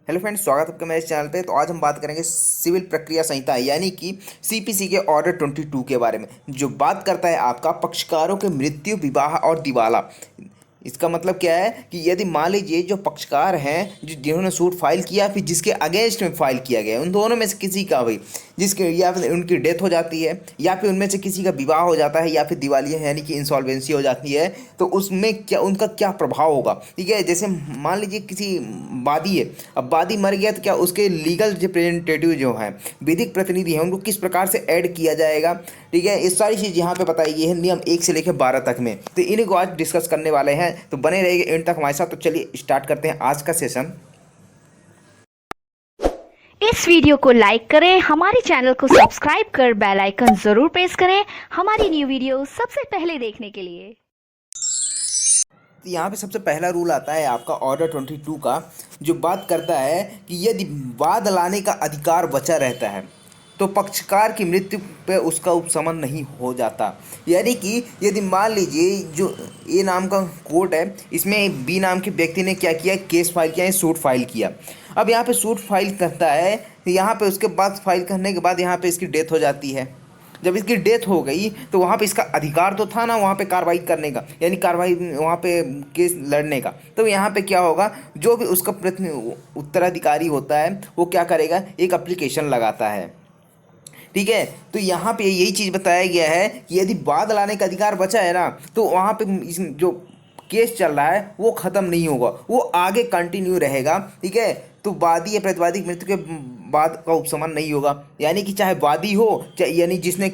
Hello friends, स्वागत है आपका मेरे चैनल पे। तो आज हम बात करेंगे सिविल प्रक्रिया संहिता यानी कि सीपीसी के ऑर्डर 22 के बारे में, जो बात करता है आपका पक्षकारों के मृत्यु, विवाह और दिवाला। इसका मतलब क्या है कि यदि मान लीजिए जो पक्षकार हैं, जिन्होंने सूट फाइल किया फिर जिसके अगेंस्ट में फाइल किया गया, उन दोनों में से किसी का भी जिसके या फिर उनकी डेथ हो जाती है या फिर उनमें से किसी का विवाह हो जाता है या फिर दिवालिया यानी कि इंसॉल्वेंसी हो जाती है, तो उसमें क्या उनका क्या प्रभाव होगा। ठीक है, जैसे मान लीजिए किसी वादी है, अब वादी मर गया तो क्या उसके लीगल रिप्रेजेंटेटिव जो हैं, विधिक प्रतिनिधि हैं, उनको किस प्रकार से ऐड किया जाएगा। ठीक है, ये सारी चीज़ यहाँ पे बताई गई है नियम 1 से लेकर 12 तक में। तो इन्हीं को आज डिस्कस करने वाले हैं, तो बने रहिए एंड तक हमारे साथ। तो चलिए स्टार्ट करते हैं आज का सेशन। इस वीडियो को लाइक करें, हमारे चैनल को सब्सक्राइब कर बेल आइकन जरूर प्रेस करें हमारी न्यू वीडियो सबसे पहले देखने के लिए। तो यहाँ पे सबसे पहला रूल आता है आपका ऑर्डर 22 का, जो बात करता है कि यदि वाद लाने का अधिकार बचा रहता है तो पक्षकार की मृत्यु पे उसका उपशमन नहीं हो जाता। यानी कि यदि मान लीजिए जो ए नाम का कोर्ट है, इसमें बी नाम के व्यक्ति ने क्या किया, केस फाइल किया, सूट फाइल किया। अब यहाँ पे सूट फाइल करता है, यहाँ पे उसके बाद फाइल करने के बाद यहाँ पे इसकी डेथ हो जाती है। जब इसकी डेथ हो गई तो वहाँ पे इसका अधिकार तो था ना वहाँ पे कार्रवाई करने का, यानी कार्रवाई वहाँ पे केस लड़ने का। तो यहाँ पे क्या होगा, जो भी उसका उत्तराधिकारी होता है वो क्या करेगा, एक एप्लीकेशन लगाता है। ठीक है, तो यहाँ पे यही चीज़ बताया गया है कि यदि वाद लाने का अधिकार बचा है ना, तो वहाँ पे इस जो केस चल रहा है वो ख़त्म नहीं होगा, वो आगे कंटिन्यू रहेगा। ठीक है, तो वादी या प्रतिवादी की मृत्यु के बाद का उपशमन नहीं होगा। यानी कि चाहे वादी हो, चाहे यानी जिसने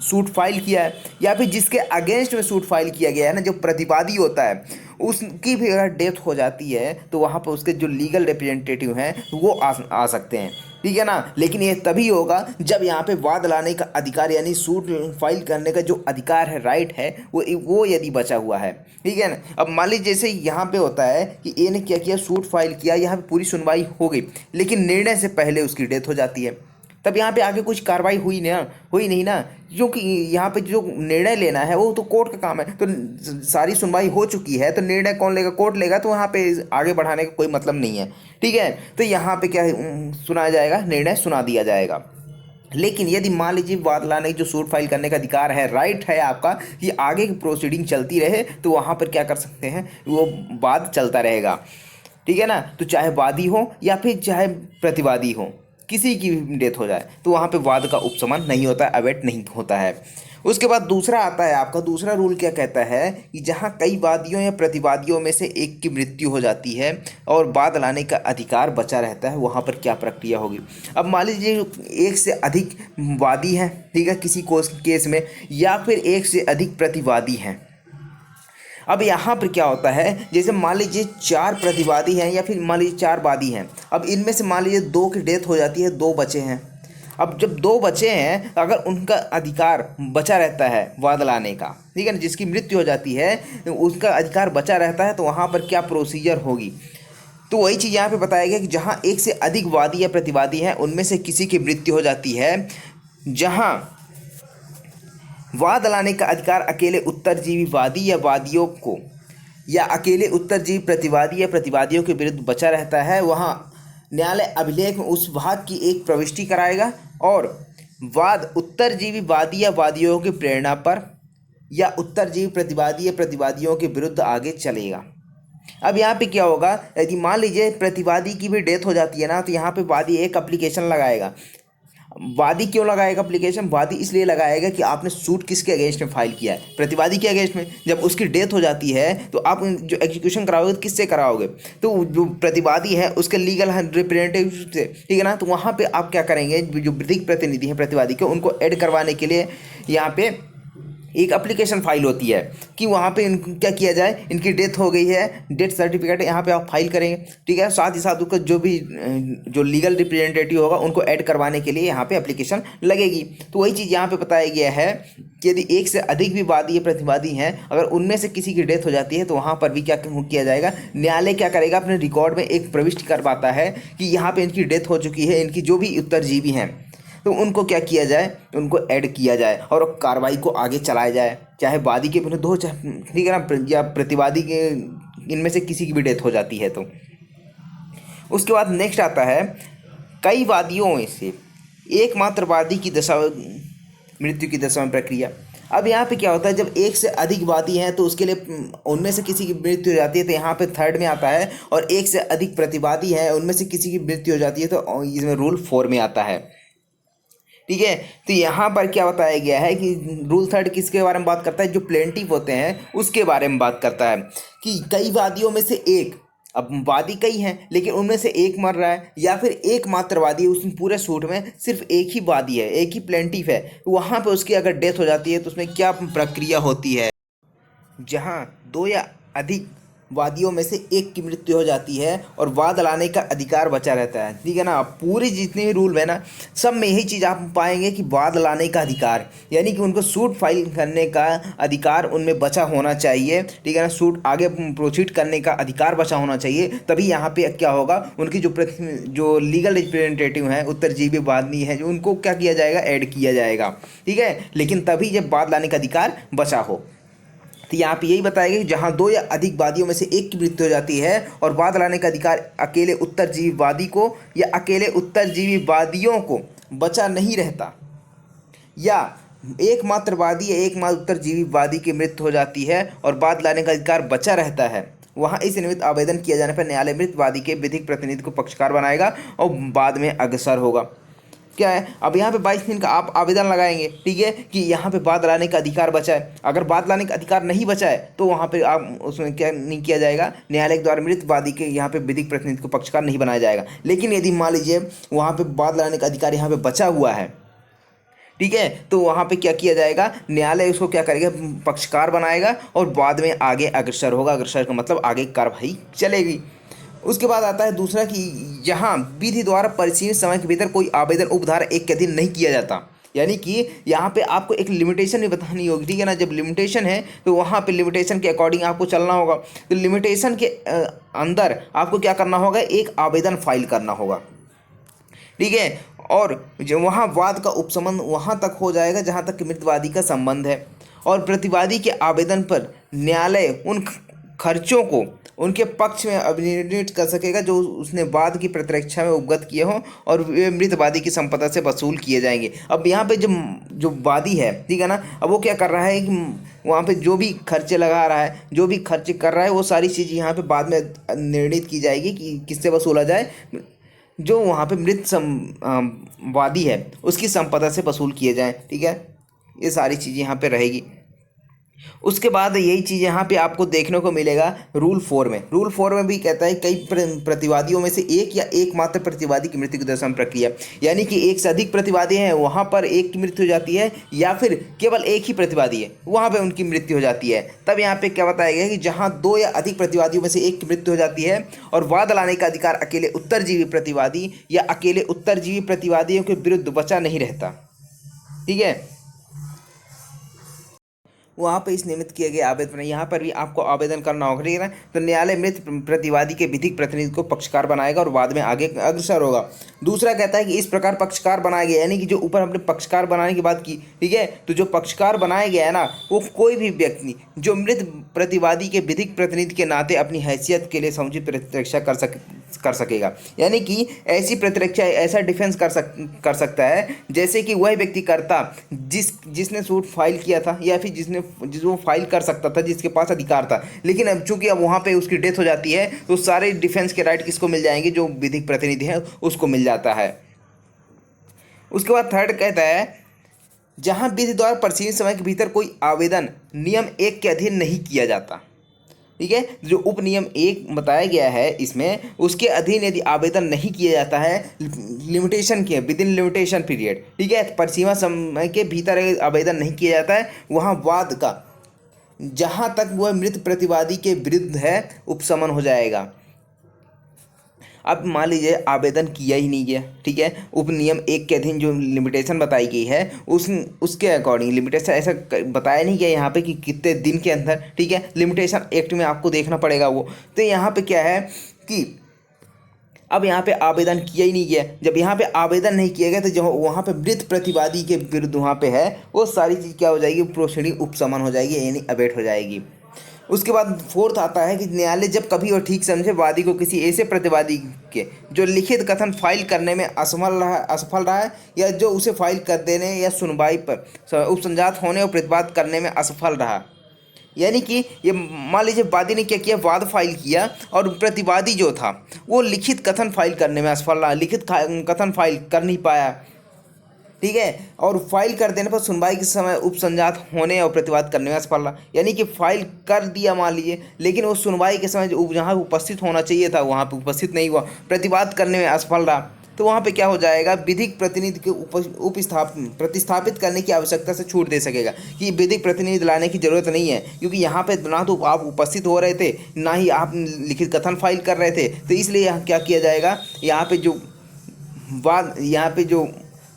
सूट फाइल किया है, या फिर जिसके अगेंस्ट में सूट फाइल किया गया है ना, जो प्रतिवादी होता है, उसकी भी अगर डेथ हो जाती है तो वहाँ पर उसके जो लीगल रिप्रेजेंटेटिव हैं वो आ सकते हैं। ठीक है ना, लेकिन ये तभी होगा जब यहाँ पे वाद लाने का अधिकार यानी सूट फाइल करने का जो अधिकार है, राइट है, वो यदि बचा हुआ है। ठीक है ना, अब मान लीजिए जैसे यहाँ पे होता है कि ए ने क्या किया, सूट फाइल किया, यहाँ पे पूरी सुनवाई हो गई, लेकिन निर्णय से पहले उसकी डेथ हो जाती है। तब यहाँ पे आगे कुछ कार्रवाई हुई नहीं ना, क्योंकि यहाँ पे जो निर्णय लेना है वो तो कोर्ट का काम है। तो सारी सुनवाई हो चुकी है, तो निर्णय कौन लेगा, कोर्ट लेगा। तो वहाँ पे आगे बढ़ाने का कोई मतलब नहीं है। ठीक है, तो यहाँ पे क्या सुनाया जाएगा, निर्णय सुना दिया जाएगा। लेकिन यदि मान लीजिए वाद लाने जो सूट फाइल करने का अधिकार है, राइट है आपका, कि आगे की प्रोसीडिंग चलती रहे, तो वहाँ पर क्या कर सकते हैं, वो वाद चलता रहेगा। ठीक है ना, तो चाहे वादी हो या फिर चाहे प्रतिवादी हो, किसी की भी डेथ हो जाए तो वहाँ पे वाद का उपशमन नहीं होता है, अवेट नहीं होता है। उसके बाद दूसरा आता है आपका, दूसरा रूल क्या कहता है कि जहाँ कई वादियों या प्रतिवादियों में से एक की मृत्यु हो जाती है और वाद लाने का अधिकार बचा रहता है, वहाँ पर क्या प्रक्रिया होगी। अब मान लीजिए एक से अधिक वादी हैं, ठीक है, किसी केस में, या फिर एक से अधिक प्रतिवादी हैं। अब यहाँ पर क्या होता है, जैसे मान लीजिए 4 प्रतिवादी हैं या फिर मान लीजिए 4 वादी हैं। अब इनमें से मान लीजिए 2 की डेथ हो जाती है, 2 बचे हैं। अब जब 2 बचे हैं, अगर उनका अधिकार बचा रहता है वाद लाने का, ठीक है ना, जिसकी मृत्यु हो जाती है उसका अधिकार बचा रहता है, तो वहाँ पर क्या प्रोसीजर होगी। तो वही चीज़ यहाँ पे बताया गया कि जहाँ एक से अधिक वादी या प्रतिवादी हैं, उनमें से किसी की मृत्यु हो जाती है, जहाँ वाद लाने का अधिकार अकेले उत्तरजीवी वादी या वादियों को या अकेले उत्तरजीवी प्रतिवादी या प्रतिवादियों के विरुद्ध बचा रहता है, वहाँ न्यायालय अभिलेख में उस भाग की एक प्रविष्टि कराएगा और वाद उत्तरजीवी वादी या वादियों की प्रेरणा पर या उत्तरजीवी प्रतिवादी या प्रतिवादियों के विरुद्ध आगे चलेगा। अब यहाँ पे क्या होगा, यदि मान लीजिए प्रतिवादी की भी डेथ हो जाती है ना, तो यहाँ पे वादी एक एप्लीकेशन लगाएगा। वादी क्यों लगाएगा एप्लीकेशन, वादी इसलिए लगाएगा कि आपने सूट किसके अगेंस्ट में फाइल किया है, प्रतिवादी के अगेंस्ट में। जब उसकी डेथ हो जाती है तो आप जो एग्जीक्यूशन कराओगे तो किससे कराओगे, तो जो प्रतिवादी है उसके लीगल रिप्रेजेंटेटिव से। ठीक है ना, तो वहाँ पे आप क्या करेंगे, जो विधिक प्रतिनिधि हैं प्रतिवादी के, उनको ऐड करवाने के लिए यहाँ पे एक एप्लीकेशन फाइल होती है कि वहाँ पे इनको क्या किया जाए, इनकी डेथ हो गई है, डेथ सर्टिफिकेट यहाँ पे आप फाइल करेंगे। ठीक है, साथ ही साथ उसका जो भी जो लीगल रिप्रेजेंटेटिव होगा उनको ऐड करवाने के लिए यहाँ पे एप्लीकेशन लगेगी। तो वही चीज़ यहाँ पे बताया गया है कि यदि एक से अधिक भी वादी या प्रतिवादी हैं, अगर उनमें से किसी की डेथ हो जाती है, तो वहाँ पर भी क्या किया जाएगा, न्यायालय क्या करेगा, अपने रिकॉर्ड में एक प्रविष्ट करवाता है कि यहाँ पर इनकी डेथ हो चुकी है, इनकी जो भी उत्तरजीवी हैं, तो उनको क्या किया जाए, उनको ऐड किया जाए और कार्रवाई को आगे चलाया जाए, चाहे वादी के विरुद्ध हो, चाहे, ठीक है ना, या प्रतिवादी के, इनमें से किसी की भी डेथ हो जाती है। तो उसके बाद नेक्स्ट आता है कई वादियों में से एकमात्र वादी की दशा मृत्यु की दशा में प्रक्रिया। अब यहाँ पे क्या होता है, जब एक से अधिक वादी हैं तो उसके लिए उनमें से किसी की मृत्यु हो जाती है तो यहाँ पे थर्ड में आता है, और एक से अधिक प्रतिवादी हैं उनमें से किसी की मृत्यु हो जाती है तो इसमें रूल 4 में आता है। ठीक है, तो यहाँ पर क्या बताया गया है कि रूल 3 किसके बारे में बात करता है, जो प्लेंटिफ होते हैं उसके बारे में बात करता है कि कई वादियों में से एक, अब वादी कई हैं लेकिन उनमें से एक मर रहा है, या फिर एकमात्र वादी है, उस पूरे सूट में सिर्फ एक ही वादी है, एक ही प्लेंटिफ है, वहाँ पे उसकी अगर डेथ हो जाती है तो उसमें क्या प्रक्रिया होती है। जहाँ 2 या अधिक वादियों में से एक की मृत्यु हो जाती है और वाद लाने का अधिकार बचा रहता है। ठीक है ना, पूरी जितने भी रूल है ना सब में यही चीज़ आप पाएंगे कि वाद लाने का अधिकार, यानी कि उनको सूट फाइल करने का अधिकार उनमें बचा होना चाहिए। ठीक है ना, सूट आगे प्रोसीड करने का अधिकार बचा होना चाहिए, तभी यहाँ पे क्या होगा, उनकी जो लीगल रिप्रेजेंटेटिव हैं, उत्तरजीवी वादी हैं, जो उनको क्या किया जाएगा, ऐड किया जाएगा। ठीक है, लेकिन तभी जब वाद लाने का अधिकार बचा हो। तो यहाँ पे यही बताया गया कि जहाँ 2 या अधिक वादियों में से एक की मृत्यु हो जाती है और वाद लाने का अधिकार अकेले उत्तरजीवी वादी को या अकेले उत्तरजीवी वादियों को बचा नहीं रहता, या एकमात्र वादी या एकमात्र उत्तरजीवी वादी की मृत्यु हो जाती है और वाद लाने का अधिकार बचा रहता है, वहाँ इस निमित्त आवेदन किया जाने पर न्यायालय मृत वादी के विधिक प्रतिनिधि को पक्षकार बनाएगा और बाद में अग्रसर होगा। क्या है, अब यहाँ पे 22 दिन का आप आवेदन लगाएंगे। ठीक है, कि यहाँ पे वाद लाने का अधिकार बचा है। अगर वाद लाने का अधिकार नहीं बचा है तो वहाँ पे आप उसमें क्या नहीं किया जाएगा, न्यायालय के द्वारा मृत वादी के यहाँ पे विधिक प्रतिनिधि को पक्षकार नहीं बनाया जाएगा। लेकिन यदि मान लीजिए वहाँ पे वाद लाने का अधिकार यहाँ पे बचा हुआ है, ठीक है, तो वहाँ पे क्या किया जाएगा, न्यायालय उसको क्या करेगा, पक्षकार बनाएगा और बाद में आगे अग्रसर होगा। अग्रसर का मतलब आगे कार्रवाई चलेगी। उसके बाद आता है दूसरा कि जहाँ विधि द्वारा परिसीमित समय के भीतर कोई आवेदन उपधारा 1 के अधीन नहीं किया जाता, यानी कि यहाँ पे आपको एक लिमिटेशन भी बतानी होगी। ठीक है ना, जब लिमिटेशन है तो वहाँ पे लिमिटेशन के अकॉर्डिंग आपको चलना होगा। तो लिमिटेशन के अंदर आपको क्या करना होगा, एक आवेदन फाइल करना होगा। ठीक है, और जो वहाँ वाद का उपशमन वहाँ तक हो जाएगा जहाँ तक मृतवादी का संबंध है, और प्रतिवादी के आवेदन पर न्यायालय उन खर्चों को उनके पक्ष में अभिनिर्णित कर सकेगा जो उसने वाद की प्रतिरक्षा में उपगत किए हों, और वे मृतवादी की संपदा से वसूल किए जाएंगे। अब यहाँ पे जो वादी है, ठीक है ना, अब वो क्या कर रहा है कि वहाँ पे जो भी खर्चे लगा रहा है, जो भी खर्चे कर रहा है, वो सारी चीज़ यहाँ पे बाद में निर्णित की जाएगी कि किससे वसूला जाए, जो वहाँ पे मृत वादी है उसकी संपदा से वसूल किए जाएँ। ठीक है, ये सारी चीज़ें यहाँ पे रहेगी। उसके बाद यही चीज़ यहाँ पे आपको देखने को मिलेगा रूल 4 में। रूल 4 में भी कहता है कई प्रतिवादियों में से एक या एकमात्र प्रतिवादी की मृत्यु की दशा प्रक्रिया, यानी कि एक से अधिक प्रतिवादी हैं वहाँ पर एक की मृत्यु हो जाती है, या फिर केवल एक ही प्रतिवादी है वहाँ पे उनकी मृत्यु हो जाती है। तब यहाँ पे क्या बताया गया कि जहाँ 2 या अधिक प्रतिवादियों में से एक की मृत्यु हो जाती है और वाद लाने का अधिकार अकेले उत्तरजीवी प्रतिवादी या अकेले उत्तरजीवी प्रतिवादियों के विरुद्ध बचा नहीं रहता। ठीक है, वहाँ पे इस निमित्त किए गए आवेदन, यहाँ पर भी आपको आवेदन करना होगा। ठीक है ना, तो न्यायालय मृत प्रतिवादी के विधिक प्रतिनिधि को पक्षकार बनाएगा और बाद में आगे अग्रसर होगा। दूसरा कहता है कि इस प्रकार पक्षकार बनाया गया, यानी कि जो ऊपर हमने पक्षकार बनाने की बात की, ठीक है, तो जो पक्षकार बनाया गया है ना, वो कोई भी व्यक्ति जो मृत प्रतिवादी के विधिक प्रतिनिधि के नाते अपनी हैसियत के लिए समुचित प्रतिरक्षा कर सकेगा, यानी कि ऐसी प्रतिरक्षा, ऐसा डिफेंस कर सकता है जैसे कि वह व्यक्ति करता जिसने सूट फाइल किया था, या फिर जिसको फाइल कर सकता था, जिसके पास अधिकार था। लेकिन अब चूंकि अब वहाँ पे उसकी डेथ हो जाती है तो सारे डिफेंस के राइट किसको मिल जाएंगे, जो विधिक प्रतिनिधि है उसको मिल जाता है। उसके बाद थर्ड कहता है जहाँ विधि द्वारा परिसीमित समय के भीतर कोई आवेदन नियम 1 के अधीन नहीं किया जाता। ठीक है, जो उप नियम 1 बताया गया है इसमें, उसके अधीन यदि आवेदन नहीं किया जाता है लिमिटेशन के विद इन लिमिटेशन पीरियड, ठीक है, परिसीमा समय के भीतर आवेदन नहीं किया जाता है, वहाँ वाद का जहाँ तक वह मृत प्रतिवादी के विरुद्ध है उपशमन हो जाएगा। अब मान लीजिए आवेदन किया ही नहीं गया, ठीक है, उप नियम 1 के अधीन जो लिमिटेशन बताई गई है उसके अकॉर्डिंग लिमिटेशन ऐसा बताया नहीं गया यहाँ पे कि कितने दिन के अंदर, ठीक है, लिमिटेशन एक्ट में आपको देखना पड़ेगा वो। तो यहाँ पे क्या है कि अब यहाँ पे आवेदन किया ही नहीं गया, जब यहाँ पे आवेदन नहीं किया गया तो जो वहाँ पे मृत प्रतिवादी के विरुद्ध वहाँ पे है वो सारी चीज़ क्या हो जाएगी, प्रोसीडिंग उपशमन हो जाएगी, यानी अबेट हो जाएगी। उसके बाद फोर्थ आता है कि न्यायालय जब कभी और ठीक समझे वादी को किसी ऐसे प्रतिवादी के जो लिखित कथन फाइल करने में असफल रहा है या जो उसे फाइल कर देने या सुनवाई पर उपसंजात होने और प्रतिवाद करने में असफल रहा। यानी कि ये मान लीजिए वादी ने क्या किया, वाद फाइल किया और प्रतिवादी जो था वो लिखित कथन फाइल करने में असफल रहा, लिखित कथन फाइल कर नहीं पाया, ठीक है, और फाइल कर देने पर सुनवाई के समय उपसंजात होने और प्रतिवाद करने में असफल रहा। यानी कि फाइल कर दिया मान लीजिए, लेकिन वो सुनवाई के समय जो जहाँ उपस्थित होना चाहिए था वहाँ पे उपस्थित नहीं हुआ, प्रतिवाद करने में असफल रहा, तो वहाँ पे क्या हो जाएगा, विधिक प्रतिनिधि के प्रतिस्थापित करने की आवश्यकता से छूट दे सकेगा कि विधिक प्रतिनिधि लाने की जरूरत नहीं है, क्योंकि यहाँ पे ना तो आप उपस्थित हो रहे थे ना ही आप लिखित कथन फाइल कर रहे थे, तो इसलिए यहाँ क्या किया जाएगा, यहाँ पे जो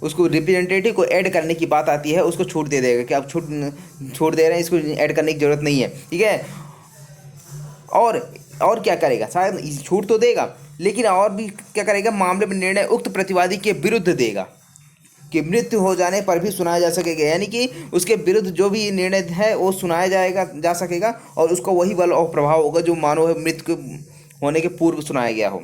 उसको रिप्रेजेंटेटिव को ऐड करने की बात आती है उसको छूट दे देगा कि आप छूट दे रहे हैं, इसको ऐड करने की ज़रूरत नहीं है, ठीक है। और क्या करेगा, शायद छूट तो देगा लेकिन और भी क्या करेगा, मामले में निर्णय उक्त प्रतिवादी के विरुद्ध देगा कि मृत्यु हो जाने पर भी सुनाया जा सकेगा। यानी कि उसके विरुद्ध जो भी निर्णय है वो सुनाया जा सकेगा और उसका वही बल और प्रभाव होगा जो मानो है मृत्यु होने के पूर्व सुनाया गया हो,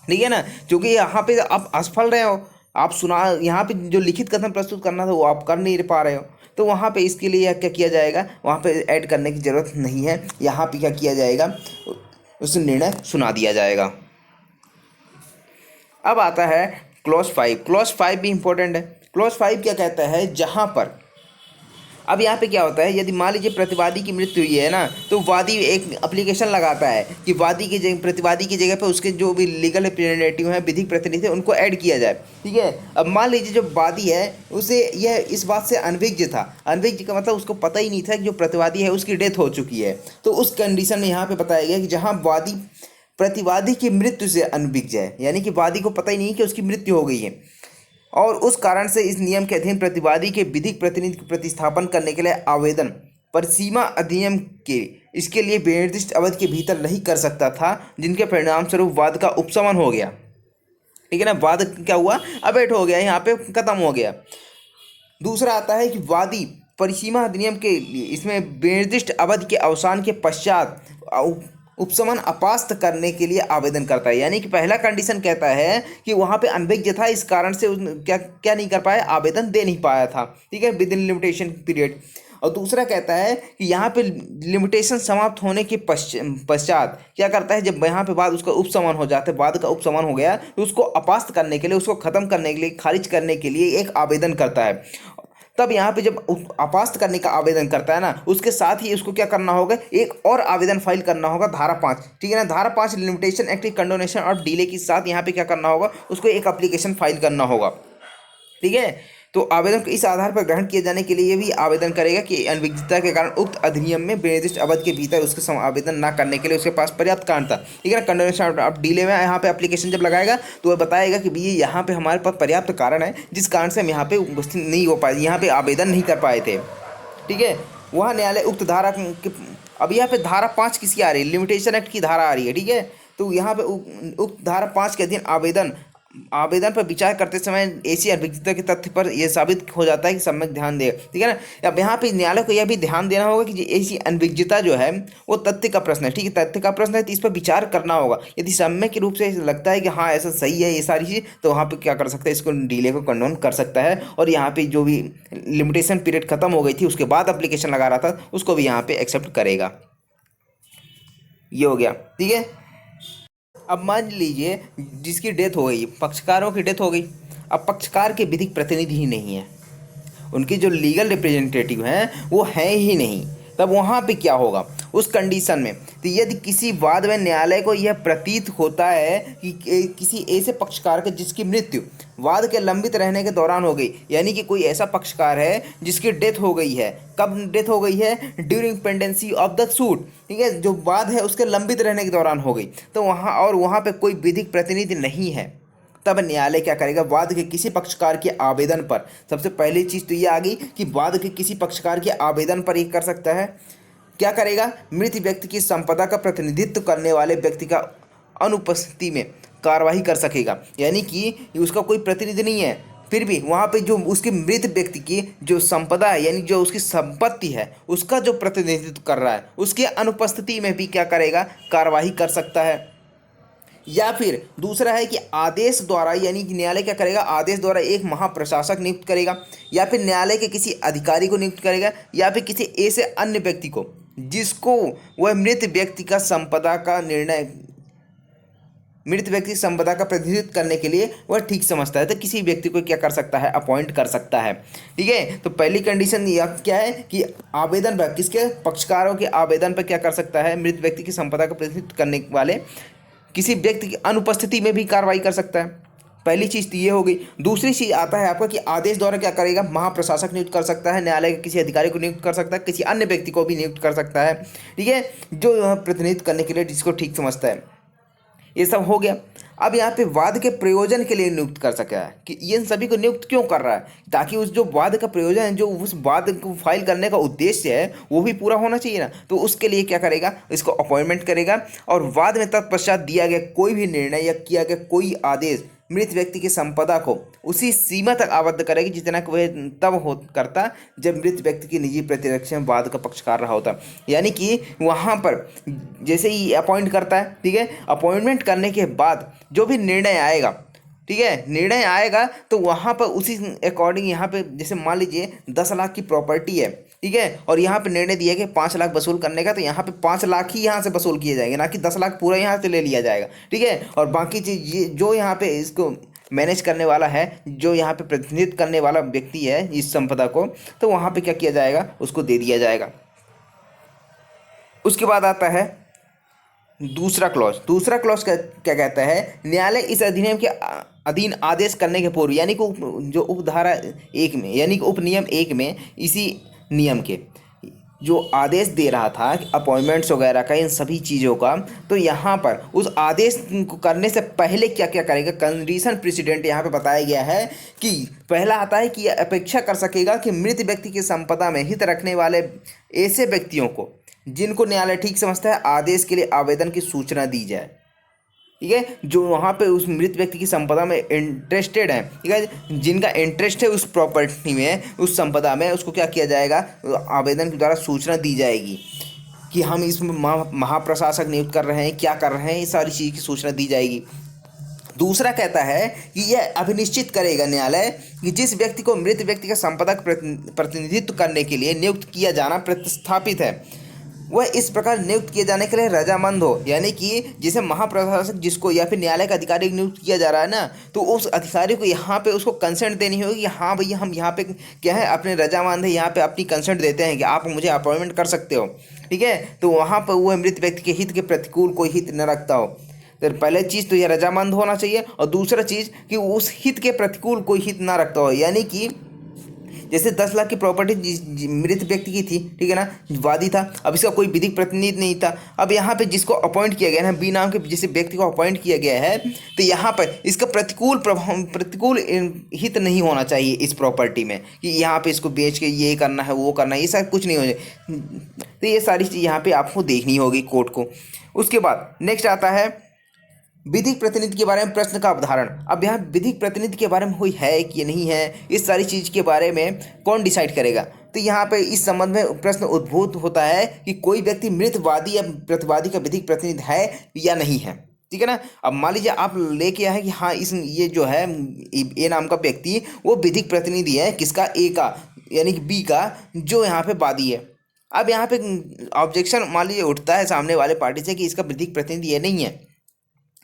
ठीक है ना। क्योंकि यहाँ पे आप असफल रहे हो, आप यहाँ पे जो लिखित कथन प्रस्तुत करना था वो आप कर नहीं पा रहे हो, तो वहाँ पे इसके लिए क्या किया जाएगा, वहाँ पे ऐड करने की ज़रूरत नहीं है, यहाँ पे क्या किया जाएगा, उस निर्णय सुना दिया जाएगा। अब आता है क्लॉज 5। क्लॉज 5 भी इंपॉर्टेंट है। क्लॉज 5 क्या कहता है, जहाँ पर अब यहाँ पे क्या होता है, यदि मान लीजिए प्रतिवादी की मृत्यु हुई है ना, तो वादी एक एप्लीकेशन लगाता है कि प्रतिवादी की जगह पे उसके जो भी लीगल रिप्रेजेंटेटिव हैं, विधिक प्रतिनिधि, उनको ऐड किया जाए, ठीक है। अब मान लीजिए जो वादी है उसे यह इस बात से अनभिज्ञ था, अनभिज्ञ का मतलब उसको पता ही नहीं था कि जो प्रतिवादी है उसकी डेथ हो चुकी है, तो उस कंडीशन में यहाँ पर बताया गया कि जहाँ वादी प्रतिवादी की मृत्यु से अनभिज्ञ है, यानी कि वादी को पता ही नहीं कि उसकी मृत्यु हो गई है, और उस कारण से इस नियम के अधीन प्रतिवादी के विधिक प्रतिनिधि को प्रतिस्थापन करने के लिए आवेदन परिसीमा अधिनियम के इसके लिए निर्दिष्ट अवधि के भीतर नहीं कर सकता था, जिनके परिणाम स्वरूप वाद का उपशमन हो गया, ठीक है ना। वाद क्या हुआ, अबेट हो गया, यहाँ पे खत्म हो गया। दूसरा आता है कि वादी परिसीमा अधिनियम के इसमें निर्दिष्ट अवधि के अवसान के पश्चात उपशमन अपास्त करने के लिए आवेदन करता है। यानी कि पहला कंडीशन कहता है कि वहाँ पे अनभिज्ञ था, इस कारण से क्या नहीं कर पाया, आवेदन दे नहीं पाया था, ठीक है, विद इन लिमिटेशन पीरियड। और दूसरा कहता है कि यहाँ पे लिमिटेशन समाप्त होने के पश्चात क्या करता है, जब यहाँ पे बाद उसका उपशमन हो जाता है, बाद का उपशमन हो गया, तो उसको अपास्त करने के लिए, उसको ख़त्म करने के लिए, खारिज करने के लिए एक आवेदन करता है। तब यहाँ पे जब अपास्त करने का आवेदन करता है ना, उसके साथ ही उसको क्या करना होगा, एक और आवेदन फाइल करना होगा, धारा 5, ठीक है ना। धारा 5 लिमिटेशन एक्ट की कंडोनेशन और डिले के साथ यहाँ पे क्या करना होगा, उसको एक एप्लीकेशन फाइल करना होगा, ठीक है। तो आवेदन को इस आधार पर ग्रहण किए जाने के लिए भी आवेदन करेगा कि अनभिज्ञता के कारण उक्त अधिनियम में निर्दिष्ट अवधि के भीतर उसके आवेदन न करने के लिए उसके पास पर्याप्त कारण था, ठीक है ना। कंडोनेशन ऑफ डिले में यहाँ पे एप्लीकेशन जब लगाएगा तो वह बताएगा कि भैया यहाँ पे हमारे पास पर्याप्त कारण है, जिस कारण से हम यहाँ पे उपस्थित नहीं हो पाए, यहाँ पे आवेदन नहीं कर पाए थे, ठीक है। वहाँ न्यायालय उक्त धारा के, अब यहाँ पे धारा 5 किसकी आ रही है, लिमिटेशन एक्ट की धारा आ रही है, ठीक है। तो यहाँ पे उक्त धारा 5 के अधीन आवेदन पर विचार करते समय ऐसी अनभिज्ञता के तथ्य पर यह साबित हो जाता है कि सम्यक ध्यान दे, ठीक है ना। अब यहाँ पे न्यायालय को यह भी ध्यान देना होगा कि ऐसी अनभिज्ञता जो है वो तथ्य का प्रश्न है, ठीक है, तथ्य का प्रश्न है, तो इस पर विचार करना होगा। यदि सम्यक के रूप से लगता है कि हाँ ऐसा सही है ये सारी चीज़, तो वहाँ पे क्या कर सकता है, इसको डिले को कंडोन कर सकता है, और यहाँ पे जो भी लिमिटेशन पीरियड खत्म हो गई थी उसके बाद एप्लीकेशन लगा रहा था उसको भी यहाँ पे एक्सेप्ट करेगा। ये हो गया, ठीक है। अब मान लीजिए जिसकी डेथ हो गई, पक्षकारों की डेथ हो गई, अब पक्षकार के विधिक प्रतिनिधि ही नहीं है, उनके जो लीगल रिप्रेजेंटेटिव हैं वो हैं ही नहीं, तब वहाँ पे क्या होगा उस कंडीशन में, तो यदि किसी वाद में न्यायालय को यह प्रतीत होता है कि किसी ऐसे पक्षकार के जिसकी मृत्यु वाद के लंबित रहने के दौरान हो गई, यानी कि कोई ऐसा पक्षकार है जिसकी डेथ हो गई है, कब डेथ हो गई है, during pendency of the suit, ठीक है, जो वाद है उसके लंबित रहने के दौरान हो गई, तो वहाँ पे कोई विधिक प्रतिनिधि नहीं है, तब न्यायालय क्या करेगा, वाद के किसी पक्षकार के आवेदन पर, सबसे पहली चीज़ तो ये आ गई कि वाद के किसी पक्षकार के आवेदन पर ये कर सकता है, क्या करेगा, मृत व्यक्ति की संपदा का प्रतिनिधित्व करने वाले व्यक्ति का अनुपस्थिति में कार्रवाई कर सकेगा। यानी कि उसका कोई प्रतिनिधि नहीं है, फिर भी वहाँ पे जो उसके मृत व्यक्ति की जो संपदा है, यानी जो उसकी संपत्ति है, उसका जो प्रतिनिधित्व कर रहा है, उसके अनुपस्थिति में भी क्या करेगा, कार्यवाही कर सकता है। या फिर दूसरा है कि आदेश द्वारा, यानी कि न्यायालय क्या करेगा, आदेश द्वारा एक महाप्रशासक नियुक्त करेगा, या फिर न्यायालय के किसी अधिकारी को नियुक्त करेगा, या फिर किसी ऐसे अन्य व्यक्ति को जिसको वह मृत व्यक्ति का संपदा का निर्णय, मृत व्यक्ति की संपदा का प्रतिनिधित्व करने के लिए वह ठीक समझता है, तो किसी व्यक्ति को क्या कर सकता है, अपॉइंट कर सकता है। ठीक है, तो पहली कंडीशन यह क्या है कि आवेदन पर, किसके, पक्षकारों के आवेदन पर क्या कर सकता है, मृत व्यक्ति की संपदा का प्रतिनिधित्व करने वाले किसी व्यक्ति की अनुपस्थिति में भी कार्रवाई कर सकता है। पहली चीज़ तो ये हो गई। दूसरी चीज़ आता है आपका कि आदेश द्वारा क्या करेगा, महाप्रशासक नियुक्त कर सकता है, न्यायालय के किसी अधिकारी को नियुक्त कर सकता है, किसी अन्य व्यक्ति को भी नियुक्त कर सकता है। ठीक है, जो प्रतिनिधित्व करने के लिए जिसको ठीक समझता है। ये सब हो गया। अब यहाँ पे वाद के प्रयोजन के लिए नियुक्त कर सकता है कि ये सभी को नियुक्त क्यों कर रहा है, ताकि उस जो वाद का प्रयोजन है, जो उस वाद को फाइल करने का उद्देश्य है, वो भी पूरा होना चाहिए ना। तो उसके लिए क्या करेगा, इसको अपॉइंटमेंट करेगा, और वाद में तत्पश्चात दिया गया कोई भी निर्णय या किया गया कोई आदेश मृत व्यक्ति की संपदा को उसी सीमा तक आबद्ध करेगी जितना कि वह तब हो करता जब मृत व्यक्ति की निजी प्रतिरक्षा में वाद का पक्षकार रहा होता। यानी कि वहाँ पर जैसे ही अपॉइंट करता है, ठीक है, अपॉइंटमेंट करने के बाद जो भी निर्णय आएगा, ठीक है, निर्णय आएगा तो वहाँ पर उसी अकॉर्डिंग, यहाँ पे जैसे मान लीजिए 10 लाख की प्रॉपर्टी है, ठीक है, और यहाँ पे निर्णय दिया कि 5 लाख वसूल करने का, तो यहाँ पे 5 लाख ही यहाँ से वसूल किए जाएंगे, ना कि 10 लाख पूरा यहाँ से ले लिया जाएगा। ठीक है, और बाकी चीज जो यहाँ पे इसको मैनेज करने वाला है, जो यहाँ पे प्रतिनिधित्व करने वाला व्यक्ति है इस संपदा को, तो वहाँ पे क्या किया जाएगा, उसको दे दिया जाएगा। उसके बाद आता है दूसरा क्लॉज। दूसरा क्लॉज क्या कहता है, न्यायालय इस अधिनियम के अधीन आदेश करने के पूर्व, यानी कि जो उपधारा 1 में, यानी कि उपनियम 1 में इसी नियम के जो आदेश दे रहा था अपॉइंटमेंट्स वगैरह का, इन सभी चीज़ों का, तो यहाँ पर उस आदेश को करने से पहले क्या क्या करेगा, कंडीशन प्रेसिडेंट यहाँ पे बताया गया है कि पहला आता है कि यह अपेक्षा कर सकेगा कि मृत व्यक्ति की संपदा में हित रखने वाले ऐसे व्यक्तियों को जिनको न्यायालय ठीक समझता है आदेश के लिए आवेदन की सूचना दी जाए। ठीक है, जो वहाँ पे उस मृत व्यक्ति की संपदा में इंटरेस्टेड है, ठीक है, जिनका इंटरेस्ट है उस प्रॉपर्टी में, उस संपदा में, उसको क्या किया जाएगा, आवेदन के द्वारा सूचना दी जाएगी कि हम इसमें महाप्रशासक नियुक्त कर रहे हैं, क्या कर रहे हैं, ये सारी चीज़ की सूचना दी जाएगी। दूसरा कहता है कि यह अभिनिश्चित करेगा न्यायालय कि जिस व्यक्ति को मृत व्यक्ति का संपदा का प्रतिनिधित्व करने के लिए नियुक्त किया जाना प्रतिस्थापित है, वह इस प्रकार नियुक्त किए जाने के लिए रजामंद हो। यानी कि जिसे महाप्रशासक जिसको या फिर न्यायालय का अधिकारी नियुक्त किया जा रहा है ना, तो उस अधिकारी को यहाँ पे उसको कंसेंट देनी होगी कि हाँ भैया हम यहाँ पे क्या है, अपने रजामंद है, यहाँ पे अपनी कंसेंट देते हैं कि आप मुझे अपॉइंटमेंट कर सकते हो। ठीक है, तो वहाँ पर वह मृत व्यक्ति के हित के प्रतिकूल कोई हित न रखता हो। तो पहले चीज़ तो यह रजामंद होना चाहिए, और दूसरा चीज़ कि उस हित के प्रतिकूल कोई हित ना रखता हो। यानी कि जैसे 10 लाख की प्रॉपर्टी मृत व्यक्ति की थी, ठीक है ना, वादी था, अब इसका कोई विधिक प्रतिनिधि नहीं था। अब यहाँ पे जिसको अपॉइंट किया गया है ना, बी नाम के जिस व्यक्ति को अपॉइंट किया गया है, तो यहाँ पर इसका प्रतिकूल प्रभाव, प्रतिकूल हित नहीं होना चाहिए इस प्रॉपर्टी में कि यहाँ पे इसको बेच के ये करना है, वो करना है, ये सब कुछ नहीं हो जाए। तो ये सारी चीज़ यहाँ पे आपको देखनी होगी कोर्ट को। उसके बाद नेक्स्ट आता है विधिक प्रतिनिधि के बारे में प्रश्न का अवधारण। अब यहाँ विधिक प्रतिनिधि के बारे में कोई है कि नहीं है, इस सारी चीज़ के बारे में कौन डिसाइड करेगा। तो यहाँ पे इस संबंध में प्रश्न उद्भूत होता है कि कोई व्यक्ति मृतवादी या प्रतिवादी का विधिक प्रतिनिधि है या नहीं है। ठीक है ना, अब मान लीजिए आप लेके आए कि हाँ ये जो है ए नाम का व्यक्ति वो विधिक प्रतिनिधि है, किसका, ए का, यानी कि बी का, जो यहाँ पे वादी है। अब यहाँ पे ऑब्जेक्शन मान लीजिए उठता है सामने वाले पार्टी से कि इसका विधिक प्रतिनिधि ये नहीं है,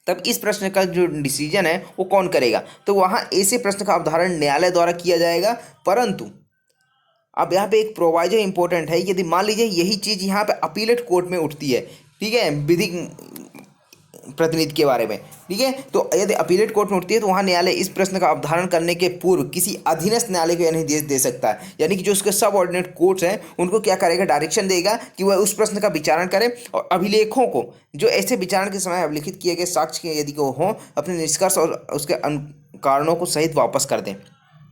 तब इस प्रश्न का जो डिसीजन है वो कौन करेगा। तो वहाँ ऐसे प्रश्न का अवधारण न्यायालय द्वारा किया जाएगा। परंतु अब यहाँ पे एक प्रोवाइजो इंपॉर्टेंट है, यदि मान लीजिए यही चीज़ यहाँ पे अपीलेट कोर्ट में उठती है, ठीक है, विधिक प्रतिनिधि के बारे में, ठीक है, तो यदि अपीलेट कोर्ट में उठती है तो वहाँ न्यायालय इस प्रश्न का अवधारण करने के पूर्व किसी अधीनस्थ न्यायालय को यह निर्देश दे सकता है। यानी कि जो उसके सब ऑर्डिनेट कोर्ट्स हैं उनको क्या करेगा, डायरेक्शन देगा कि वह उस प्रश्न का विचारण करें, और अभिलेखों को जो ऐसे विचारण के समय अभिलिखित किए गए साक्ष्य के यदि वो हों, अपने निष्कर्ष और उसके कारणों को सहित वापस कर दें।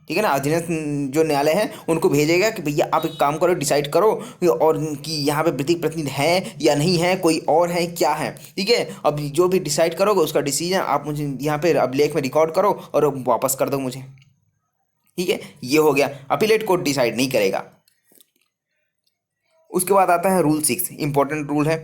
ठीक है ना, अधीनस्थ जो न्यायालय है उनको भेजेगा कि भैया आप एक काम करो, डिसाइड करो और कि यहाँ पे विधिक प्रतिनिधि है या नहीं है, कोई और है क्या है। ठीक है, अब जो भी डिसाइड करोगे उसका डिसीजन आप मुझे यहाँ पे अभिलेख में रिकॉर्ड करो और वापस कर दो मुझे। ठीक है, ये हो गया, अपीलेट कोर्ट डिसाइड नहीं करेगा। उसके बाद आता है रूल 6, इंपॉर्टेंट रूल है।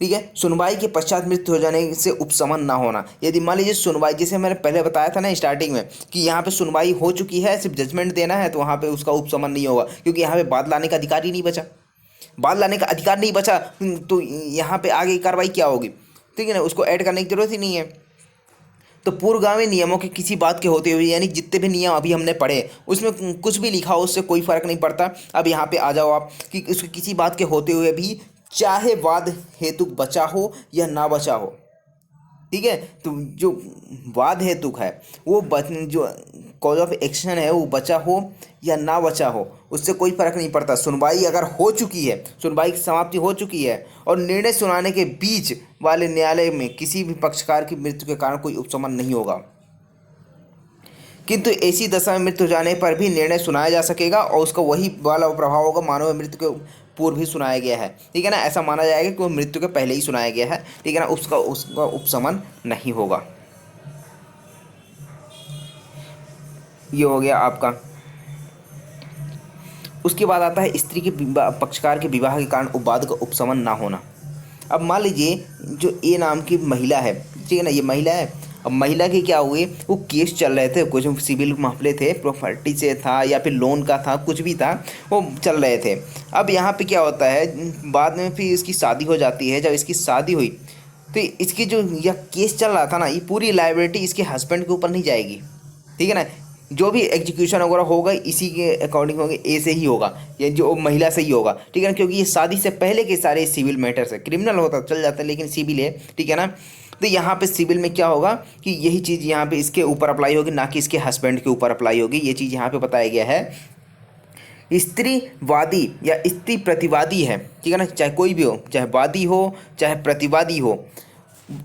ठीक है, सुनवाई के पश्चात मृत्यु हो जाने से उपशमन ना होना। यदि मान लीजिए सुनवाई, जैसे मैंने पहले बताया था ना स्टार्टिंग में कि यहाँ पे सुनवाई हो चुकी है, सिर्फ जजमेंट देना है, तो वहाँ पे उसका उपशमन नहीं होगा, क्योंकि यहाँ पे बाद लाने का अधिकार ही नहीं बचा। बाद लाने का अधिकार नहीं बचा तो यहाँ पे आगे कार्रवाई क्या होगी? ठीक है ना, उसको ऐड करने की जरूरत ही नहीं है। तो पूर्वगामी नियमों के किसी बात के होते हुए, यानी जितने भी नियम अभी हमने पढ़े उसमें कुछ भी लिखा हो उससे कोई फर्क नहीं पड़ता। अब यहाँ पे आ जाओ आप कि उसके किसी बात के होते हुए भी, चाहे वाद हेतु बचा हो या ना बचा हो। ठीक है, तो जो वाद हेतुक है वो जो कॉज ऑफ एक्शन है वो बचा हो या ना बचा हो, उससे कोई फर्क नहीं पड़ता। सुनवाई अगर हो चुकी है, सुनवाई की समाप्ति हो चुकी है और निर्णय सुनाने के बीच वाले न्यायालय में किसी भी पक्षकार की मृत्यु के कारण कोई उपशमन नहीं होगा, किंतु ऐसी दशा में मृत्यु हो जाने पर भी निर्णय सुनाया जा सकेगा और उसका वही वाला प्रभाव होगा मानव मृत्यु के पूर्व ही सुनाया गया है। ठीक है ना, ऐसा माना जाएगा कि वो मृत्यु के पहले ही सुनाया गया है। ठीक है ना, उसका उपशमन नहीं होगा। ये हो गया आपका। उसके बाद आता है स्त्री के पक्षकार के विवाह के कारण उपवाद का उपशमन ना होना। अब मान लीजिए जो ए नाम की महिला है, ठीक है ना, ये महिला है। अब महिला के क्या हुए, वो केस चल रहे थे, कुछ सिविल मामले थे, प्रॉपर्टी से था या फिर लोन का था, कुछ भी था, वो चल रहे थे। अब यहाँ पे क्या होता है, बाद में फिर इसकी शादी हो जाती है। जब इसकी शादी हुई तो इसकी जो यह केस चल रहा था ना, ये पूरी लायबिलिटी इसके हस्बैंड के ऊपर नहीं जाएगी। ठीक है ना, जो भी एग्जीक्यूशन वगैरह होगा इसी के अकॉर्डिंग होगा, ए से ही होगा, ये जो महिला से ही होगा। ठीक है ना, क्योंकि ये शादी से पहले के सारे सिविल मैटर्स है, क्रिमिनल होता चल जाता है लेकिन सिविल है। ठीक है ना, तो यहाँ पे सिविल में क्या होगा कि यही चीज़ यहाँ पे इसके ऊपर अप्लाई होगी, ना कि इसके हस्बैंड के ऊपर अप्लाई होगी। ये चीज़ यहाँ पे बताया गया है। स्त्रीवादी या स्त्री प्रतिवादी है, ठीक है ना, चाहे कोई भी हो, चाहे वादी हो चाहे प्रतिवादी हो,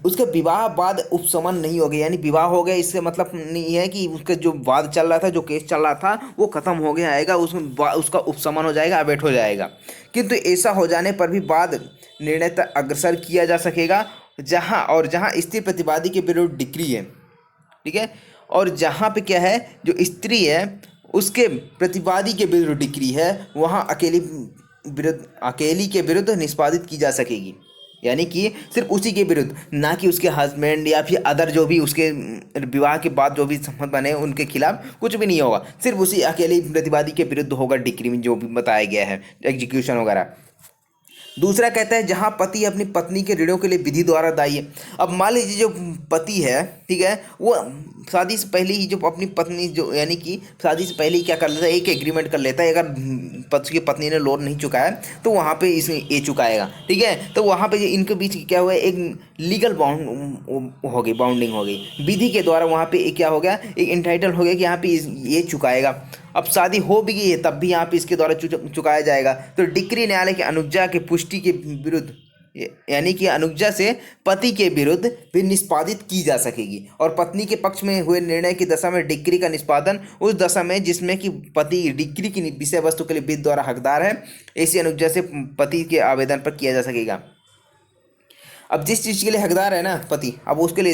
उसके विवाह बाद उपशमन नहीं हो गया। यानी विवाह हो गया इससे मतलब नहीं है कि उसका जो वाद चल रहा था, जो केस चल रहा था वो खत्म हो गया आएगा, उसमें उसका उपशमन हो जाएगा, अबेट हो जाएगा। किंतु ऐसा हो जाने पर भी बाद निर्णय तक अग्रसर किया जा सकेगा जहाँ स्त्री प्रतिवादी के विरुद्ध डिक्री है। ठीक है, और जहाँ पे क्या है, जो स्त्री है उसके प्रतिवादी के विरुद्ध डिक्री है, वहाँ अकेली के विरुद्ध निष्पादित की जा सकेगी। यानी कि सिर्फ उसी के विरुद्ध, ना कि उसके हस्बैंड या फिर अदर जो भी उसके विवाह के बाद जो भी संबंध बने उनके खिलाफ कुछ भी नहीं होगा, सिर्फ उसी अकेले प्रतिवादी के विरुद्ध होगा डिक्री में जो भी बताया गया है, एग्जीक्यूशन वगैरह। दूसरा कहता है जहाँ पति अपनी पत्नी के ऋणों के लिए विधि द्वारा दायी है। अब मान लीजिए जो पति है, ठीक है, वो शादी से पहले ही जो अपनी पत्नी जो, यानी कि शादी से पहले ही क्या कर लेता है, एक एग्रीमेंट कर लेता है, अगर उसकी पत्नी ने लोन नहीं चुकाया तो वहाँ पे इसमें ये चुकाएगा। ठीक है, तो वहाँ पे इनके बीच क्या हुआ, एक लीगल बाउंडिंग हो गई, विधि के द्वारा वहाँ पे क्या हो गया, एक इंटाइटल हो गया कि यहाँ पे ये चुकाएगा। अब शादी हो भी गई है तब भी यहाँ पे इसके द्वारा चुकाया जाएगा। तो डिक्री न्यायालय के अनुज्ञा के पुष्टि के विरुद्ध, यानी कि अनुज्ञा से पति के विरुद्ध भी निष्पादित की जा सकेगी। और पत्नी के पक्ष में हुए निर्णय की दशा में डिक्री का निष्पादन उस दशा में जिसमें कि पति डिक्री की विषय वस्तु के लिए विधि द्वारा हकदार है, ऐसी अनुज्ञा से पति के आवेदन पर किया जा सकेगा। अब जिस चीज़ के लिए हकदार है ना पति, अब उसके लिए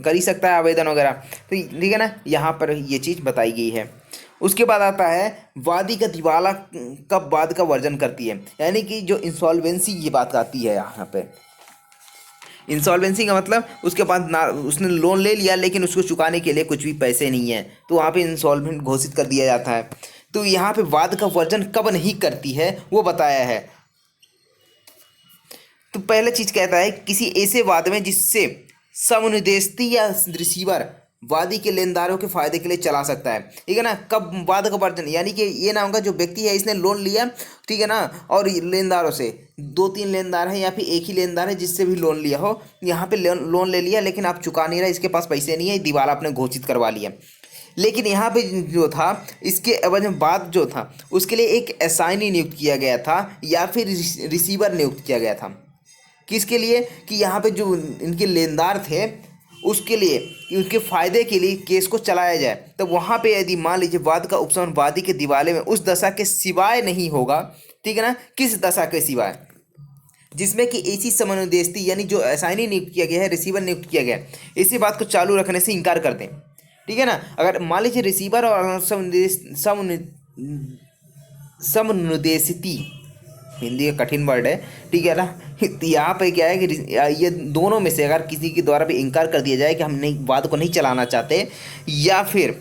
कर ही सकता है आवेदन वगैरह। तो ठीक है ना, यहाँ पर ये चीज़ बताई गई है। उसके बाद आता है वादी का दिवाला कब वाद का वर्जन करती है, यानी कि जो इंसॉल्वेंसी की बात आती है यहाँ पे। इंसॉल्वेंसी का मतलब उसके बाद ना उसने लोन ले लिया लेकिन उसको चुकाने के लिए कुछ भी पैसे नहीं है, तो वहाँ पे इंसॉल्वेंट घोषित कर दिया जाता है। तो यहाँ पे वाद का वर्जन कब नहीं करती है वो बताया है। तो पहला चीज कहता है किसी ऐसे वाद में जिससे समुनिदेशती या रिसीवर वादी के लेनदारों के फायदे के लिए चला सकता है। ठीक है ना, कब वाद का वर्जन, यानी कि ये ना होगा जो व्यक्ति है इसने लोन लिया, ठीक है ना, और लेनदारों से 2-3 लेनदार हैं या फिर एक ही लेनदार है जिससे भी लोन लिया हो, यहाँ पे लोन ले लिया लेकिन आप चुका नहीं रहा, इसके पास पैसे नहीं है, दिवाला आपने घोषित करवा लिया। लेकिन यहाँ पे जो था इसके एवज में बाद जो था उसके लिए एक असाइनी नियुक्त किया गया था या फिर रिसीवर नियुक्त किया गया था। किसके लिए, कि यहाँ पे जो इनके लेनदार थे उसके लिए, उनके फ़ायदे के लिए केस को चलाया जाए। तो वहाँ पे यदि मान लीजिए वाद का उपशमन वादी के दिवाले में उस दशा के सिवाय नहीं होगा, ठीक है ना, किस दशा के सिवाय, जिसमें कि ऐसी समनुदेशती यानी जो असाइनी नियुक्त किया गया है, रिसीवर नियुक्त किया गया है, इसी बात को चालू रखने से इनकार कर दें। ठीक है ना। अगर मान लीजिए रिसीवर और समनुदेशिती, हिंदी का कठिन वर्ड है, ठीक है ना। तो यहाँ पे क्या है कि ये दोनों में से अगर किसी के द्वारा भी इनकार कर दिया जाए कि हम नहीं वाद को नहीं चलाना चाहते, या फिर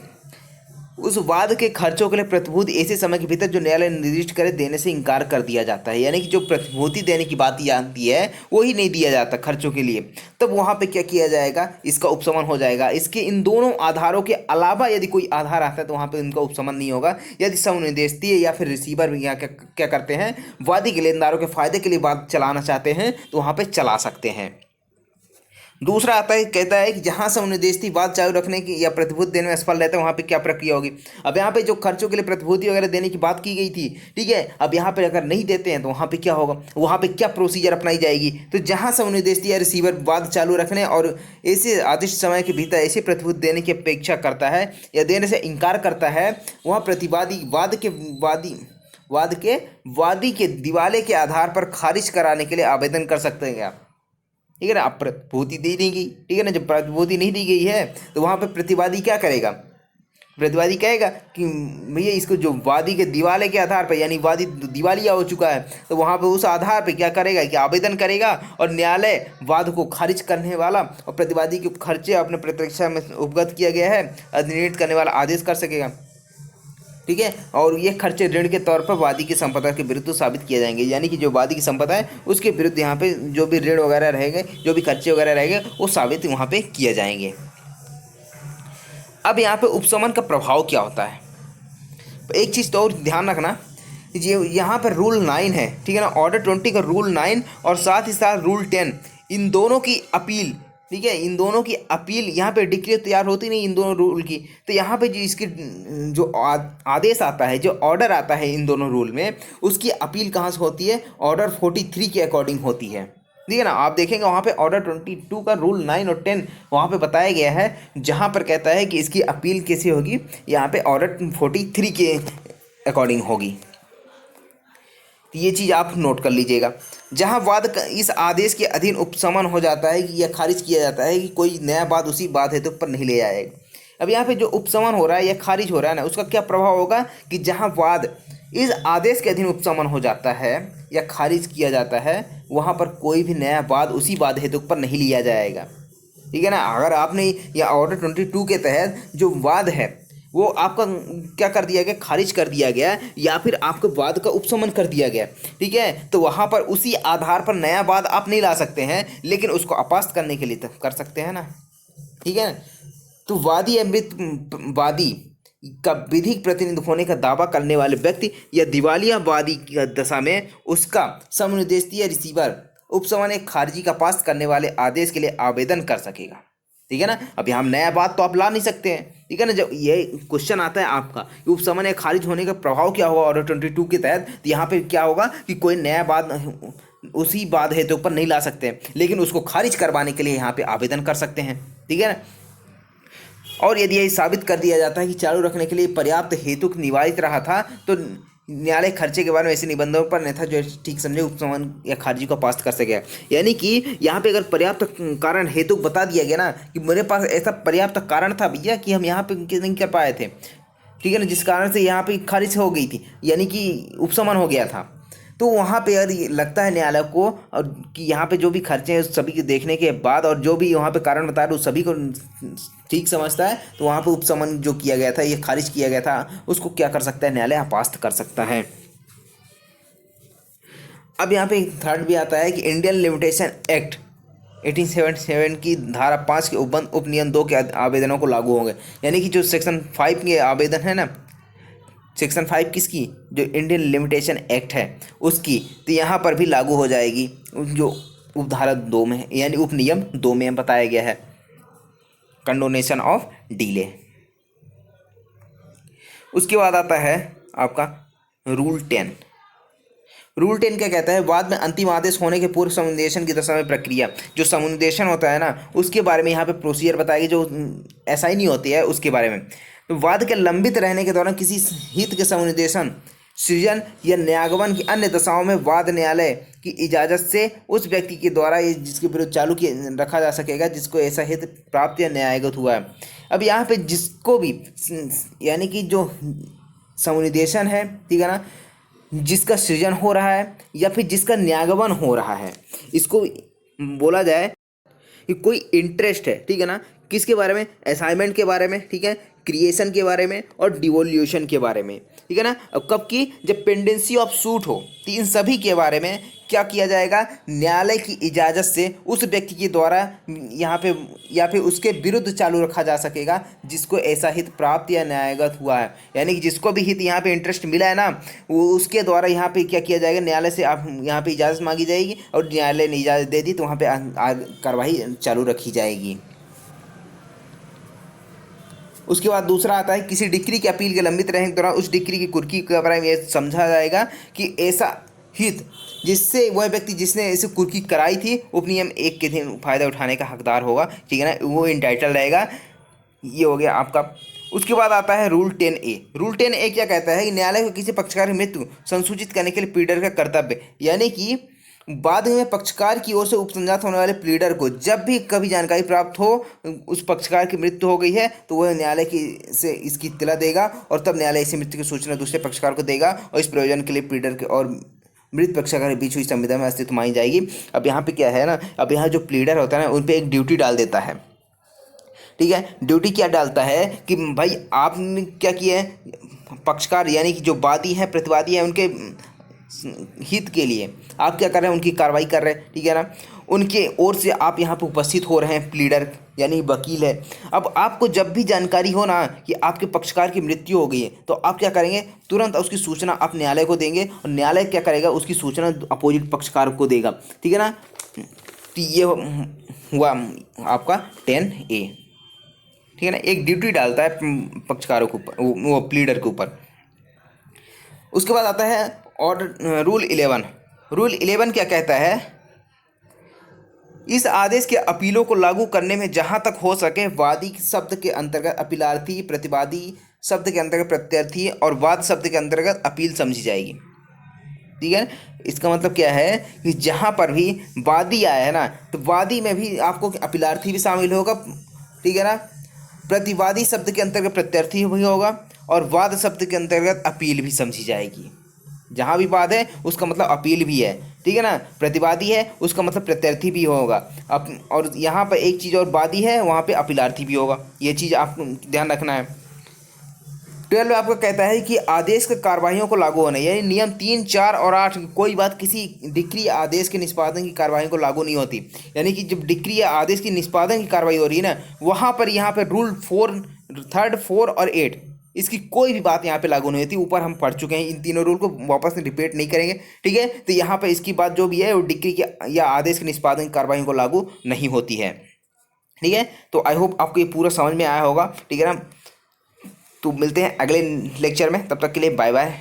उस वाद के खर्चों के लिए प्रतिभूति ऐसे समय के भीतर जो न्यायालय निर्दिष्ट करे देने से इनकार कर दिया जाता है, यानी कि जो प्रतिभूति देने की बात आती है वो ही नहीं दिया जाता खर्चों के लिए, तब वहाँ पे क्या किया जाएगा, इसका उपशमन हो जाएगा। इसके इन दोनों आधारों के अलावा यदि कोई आधार आता है तो वहाँ पे इनका उपशमन नहीं होगा। यदि समनुदेशीय या फिर रिसीवर यहाँ क्या करते हैं, वादी के लेनदारों के फायदे के लिए वाद चलाना चाहते हैं तो वहाँ पर चला सकते हैं। दूसरा आता है, कहता है कि जहां समनुदेशी वाद चालू रखने की या प्रतिभूति देने में असफल रहता है वहां पे क्या प्रक्रिया होगी। अब यहाँ पे जो खर्चों के लिए प्रतिभूति वगैरह देने की बात की गई थी, ठीक है, अब यहाँ पे अगर नहीं देते हैं तो वहां पे क्या होगा, वहां पे क्या प्रोसीजर अपनाई जाएगी। तो जहां समनुदेशी या रिसीवर वाद चालू रखने और ऐसे आदिष्ट समय के भीतर ऐसी प्रतिभूति देने की अपेक्षा करता है या देने से इनकार करता है, वहाँ प्रतिवादी वादी के दिवाले के आधार पर खारिज कराने के लिए आवेदन कर सकते हैं आप, ठीक है ना। अब प्रतिभूति दी नहीं गई, ठीक है ना, जब प्रतिभूति नहीं दी गई है तो वहाँ पे प्रतिवादी क्या करेगा, प्रतिवादी कहेगा कि भैया इसको जो वादी के दिवाले के आधार पर, यानी वादी दिवालिया हो चुका है, तो वहाँ पे उस आधार पे क्या करेगा कि आवेदन करेगा और न्यायालय वाद को खारिज करने वाला और प्रतिवादी के खर्चे अपने प्रतिरक्षा में उपगत किया गया है अधिनिर्णित करने वाला आदेश कर सकेगा, ठीक है। और ये खर्चे ऋण के तौर पर वादी की संपदा के विरुद्ध साबित किए जाएंगे, यानी कि जो वादी की संपदा है उसके विरुद्ध यहाँ पे जो भी ऋण वगैरह रहेंगे, जो भी खर्चे वगैरह रहेंगे वो साबित वहाँ पे किए जाएंगे। अब यहाँ पे उपशमन का प्रभाव क्या होता है, एक चीज़ तो और ध्यान रखना, ये यहाँ पर रूल 9 है, ठीक है ना, ऑर्डर 20 का रूल 9 और साथ ही साथ रूल 10, इन दोनों की अपील, ठीक है, इन दोनों की अपील यहाँ पे डिक्री तैयार होती नहीं इन दोनों रूल की, तो यहाँ पे जो इसकी जो आदेश आता है, जो ऑर्डर आता है इन दोनों रूल में, उसकी अपील कहाँ से होती है, ऑर्डर 43 के अकॉर्डिंग होती है, ठीक है ना। आप देखेंगे वहाँ पे ऑर्डर 22 का रूल 9 और 10 वहाँ पे बताया गया है, जहाँ पर कहता है कि इसकी अपील कैसे होगी, यहाँ पे ऑर्डर 43 के अकॉर्डिंग होगी। तो ये चीज़ आप नोट कर लीजिएगा। जहाँ वाद इस आदेश के अधीन उपशमन हो जाता है कि यह खारिज किया जाता है कि कोई नया वाद उसी वाद हेतु पर नहीं ले आएगा। अब यहाँ पे जो उपशमन हो रहा है या खारिज हो रहा है ना, उसका क्या प्रभाव होगा कि जहाँ वाद इस आदेश के अधीन उपशमन हो जाता है या खारिज किया जाता है, वहाँ पर कोई भी नया वाद उसी वाद हेतु पर नहीं लिया जाएगा, ठीक है ना। अगर आपने या ऑर्डर 22 के तहत जो वाद है वो आपका क्या कर दिया गया, खारिज कर दिया गया, या फिर आपके वाद का उपशमन कर दिया गया, ठीक है, तो वहाँ पर उसी आधार पर नया वाद आप नहीं ला सकते हैं, लेकिन उसको अपास्त करने के लिए तो कर सकते हैं ना, ठीक है। तो वादी अमृत वादी का विधिक प्रतिनिधि होने का दावा करने वाले व्यक्ति या दिवालिया वादी की दशा में उसका समनुदेशी या रिसीवर उपशमन एक खारिजी का पास करने वाले आदेश के लिए आवेदन कर सकेगा, ठीक है ना। अब यहाँ नया बात तो आप ला नहीं सकते हैं, ठीक है ना। जब ये क्वेश्चन आता है आपका कि उपशमन या खारिज होने का प्रभाव क्या होगा ऑर्डर 22 के तहत, तो यहाँ पे क्या होगा कि कोई नया बात उसी बात हेतु पर नहीं ला सकते, लेकिन उसको खारिज करवाने के लिए यहाँ पे आवेदन कर सकते हैं, ठीक है ना। और यदि यही साबित कर दिया जाता है कि चालू रखने के लिए पर्याप्त हेतु निवारित रहा था, तो न्यायालय खर्चे के बारे में ऐसे निबंधों पर अन्यथा जो ठीक समझे उपशमन या खारिजी को पास कर सके। यानी कि यहाँ पे अगर पर्याप्त कारण हेतु बता दिया गया ना कि मेरे पास ऐसा पर्याप्त कारण था भैया कि हम यहाँ पे नहीं कर पाए थे, ठीक है ना, जिस कारण से यहाँ पे खारिज हो गई थी, यानी कि उपशमन हो गया था, तो वहाँ पे यार लगता है न्यायालय को और कि यहाँ पे जो भी खर्चे हैं सभी के देखने के बाद और जो भी वहाँ पे कारण बता रहे उस सभी को ठीक समझता है, तो वहाँ पे उपशमन जो किया गया था, ये खारिज किया गया था, उसको क्या कर सकता है, न्यायालय अपास्त कर सकता है। अब यहाँ पे थर्ड भी आता है कि इंडियन लिमिटेशन एक्ट 1877 की धारा 5 के उपनियम 2 के आवेदनों को लागू होंगे, यानी कि जो सेक्शन 5 के आवेदन है ना, सेक्शन 5 किसकी, जो इंडियन लिमिटेशन एक्ट है उसकी, तो यहाँ पर भी लागू हो जाएगी जो उपधारा 2 में है, यानी उपनियम 2 में बताया गया है, कंडोनेशन ऑफ डीले। उसके बाद आता है आपका रूल 10। रूल 10 क्या कहता है, वाद में अंतिम आदेश होने के पूर्व समुदेशन की दशा में प्रक्रिया, जो समुदेशन होता है ना उसके बारे में यहाँ पे प्रोसीजर बताएगी, जो ऐसा ही नहीं होती है उसके बारे में। तो वाद के लंबित रहने के दौरान किसी हित के समुदेशन सृजन या न्यायगमन की अन्य दशाओं में वाद न्यायालय की इजाज़त से उस व्यक्ति के द्वारा ये जिसके विरुद्ध चालू किया रखा जा सकेगा जिसको ऐसा हित प्राप्त या न्यायगत हुआ है। अब यहाँ पे जिसको भी यानी कि जो समुनिदेशन है, ठीक है ना, जिसका सृजन हो रहा है या फिर जिसका न्यायगमन हो रहा है, इसको बोला जाए कि कोई इंटरेस्ट है, ठीक है ना, किसके बारे में, असाइनमेंट के बारे में, ठीक है, क्रिएशन के बारे में और डिवोल्यूशन के बारे में, ठीक है ना। अब कब की, जब पेंडेंसी ऑफ सूट हो, तो इन सभी के बारे में क्या किया जाएगा, न्यायालय की इजाज़त से उस व्यक्ति के द्वारा यहाँ पे या फिर उसके विरुद्ध चालू रखा जा सकेगा जिसको ऐसा हित प्राप्त या न्यायगत हुआ है। यानी कि जिसको भी हित यहाँ पे इंटरेस्ट मिला है ना, वो उसके द्वारा यहाँ पे क्या किया जाएगा, न्यायालय से आप यहाँ पे इजाज़त मांगी जाएगी और न्यायालय ने इजाज़त दे दी तो वहाँ पे कार्रवाई चालू रखी जाएगी। उसके बाद दूसरा आता है, किसी डिक्री की अपील के लंबित रहने के दौरान उस डिक्री की कुर्की के बारे में यह समझा जाएगा कि ऐसा हित जिससे वह व्यक्ति जिसने इसे कुर्की कराई थी उपनियम 1 के दिन फायदा उठाने का हकदार होगा, ठीक है ना, वो इंटाइटल रहेगा। ये हो गया आपका। उसके बाद आता है रूल 10A। रूल 10A क्या कहता है कि न्यायालय को किसी पक्षकार की मृत्यु संसूचित करने के लिए प्लीडर का कर्तव्य, यानी कि बाद में पक्षकार की ओर से उपसंजात होने वाले प्लीडर को जब भी कभी जानकारी प्राप्त हो उस पक्षकार की मृत्यु हो गई है तो वह न्यायालय की से इसकी इत्तला देगा और तब न्यायालय इसी मृत्यु की सूचना दूसरे पक्षकार को देगा और इस प्रयोजन के लिए प्लीडर के और मृत पक्षकार के बीच हुई संविदा में अस्तित्व मानी जाएगी। अब यहाँ पे क्या है ना, अब यहाँ जो प्लीडर होता है ना उन पर एक ड्यूटी डाल देता है, ठीक है। ड्यूटी क्या डालता है कि भाई आपने क्या किया है, पक्षकार यानी कि जो वादी है प्रतिवादी है उनके हित के लिए आप क्या कर रहे हैं, उनकी कार्रवाई कर रहे हैं, ठीक है ना, उनके ओर से आप यहाँ पे उपस्थित हो रहे हैं, प्लीडर यानी वकील है। अब आपको जब भी जानकारी हो ना कि आपके पक्षकार की मृत्यु हो गई है तो आप क्या करेंगे, तुरंत उसकी सूचना आप न्यायालय को देंगे और न्यायालय क्या करेगा, उसकी सूचना अपोजिट पक्षकार को देगा, ठीक है ना। तो ये हुआ आपका 10A, ठीक है ना, एक ड्यूटी डालता है पक्षकारों के ऊपर, वो प्लीडर के ऊपर। उसके बाद आता है ऑर्डर रूल 11। रूल 11 क्या कहता है, इस आदेश के अपीलों को लागू करने में जहां तक हो सके वादी शब्द के अंतर्गत अपीलार्थी, प्रतिवादी शब्द के अंतर्गत प्रत्यर्थी और वाद शब्द के अंतर्गत अपील समझी जाएगी, ठीक है। इसका मतलब क्या है कि जहां पर भी वादी आया है ना तो वादी में भी आपको अपीलार्थी भी शामिल होगा, ठीक है ना, प्रतिवादी शब्द के अंतर्गत प्रत्यर्थी भी होगा और वाद शब्द के अंतर्गत अपील भी समझी जाएगी। जहाँ भी वाद है उसका मतलब अपील भी है, ठीक है ना, प्रतिवादी है उसका मतलब प्रत्यर्थी भी होगा। और यहाँ पर एक चीज़ और, वादी है वहाँ पे अपीलार्थी भी होगा, ये चीज़ आपको ध्यान रखना है। 12 आपको कहता है कि आदेश के कार्रवाइयों को लागू होने, यानी नियम 3, 4 और 8 कोई बात किसी डिक्री या आदेश के निष्पादन की कार्रवाई को लागू नहीं होती। यानी कि जब डिक्री या आदेश की निष्पादन की कार्रवाई हो रही है ना वहाँ पर यहाँ पर रूल 4, 3, 4 और 8 इसकी कोई भी बात यहाँ पे लागू नहीं होती। ऊपर हम पढ़ चुके हैं, इन तीनों रूल को वापस रिपीट नहीं करेंगे, ठीक है। तो यहाँ पे इसकी बात जो भी है वो डिक्री के या आदेश के निष्पादन की कार्रवाई को लागू नहीं होती है, ठीक है। तो आई होप आपको ये पूरा समझ में आया होगा, ठीक है ना। तो मिलते हैं अगले लेक्चर में, तब तक के लिए बाय बाय।